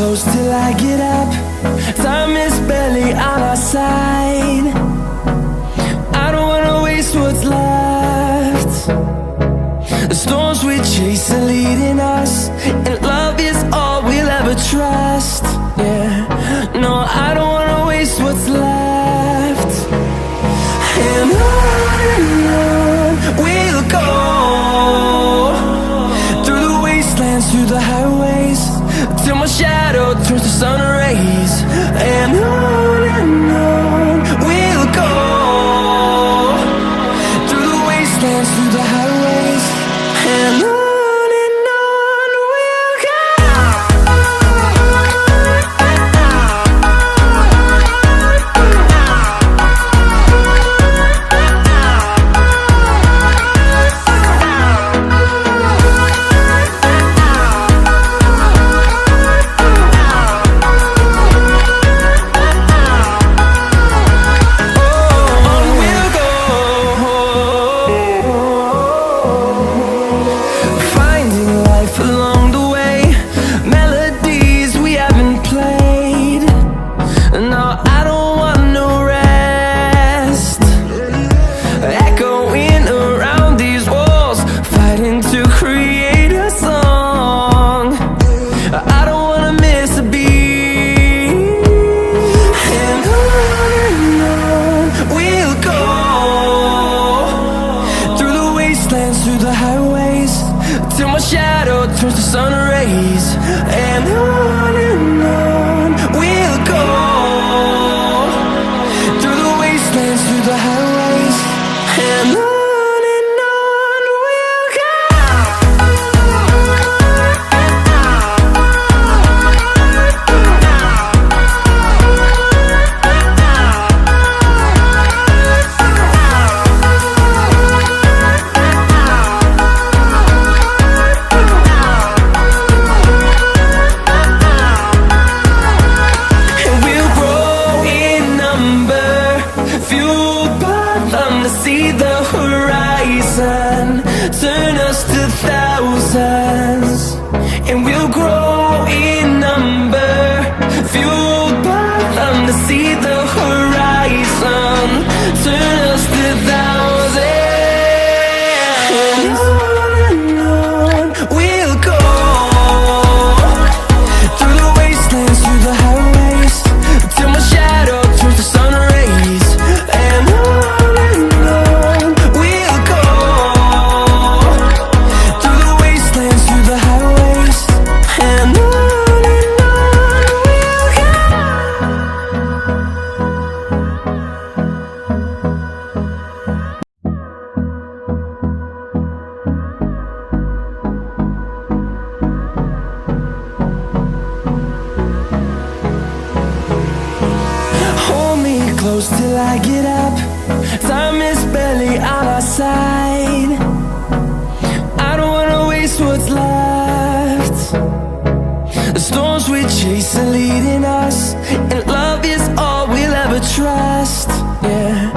close till I get up. Time is barely on our side. I don't wanna waste what's left. The storms we chase are leading us, and love is all we'll ever trust. Yeah, no, I don't wanna waste what's left. And on we'll go, through the wastelands, through the highways, till my shadow turns to sun rays. And on we'll go, through the wastelands, through the highways, and on we'll go. Through the highways, till my shadow turns to sun rays. And on we'll go, through the wastelands, through the highways, and on we'll go. See the horizon, turn us to thousands, and we'll grow in number, fueled by them to see the horizon, turn us to thousands. And on we'll go, through the wastelands, through the highways, till my shadow turns to sun rays. And close till I get up. Time is barely on our side. I don't wanna waste what's left. The storms we chase are leading us, and love is all we'll ever trust. Yeah.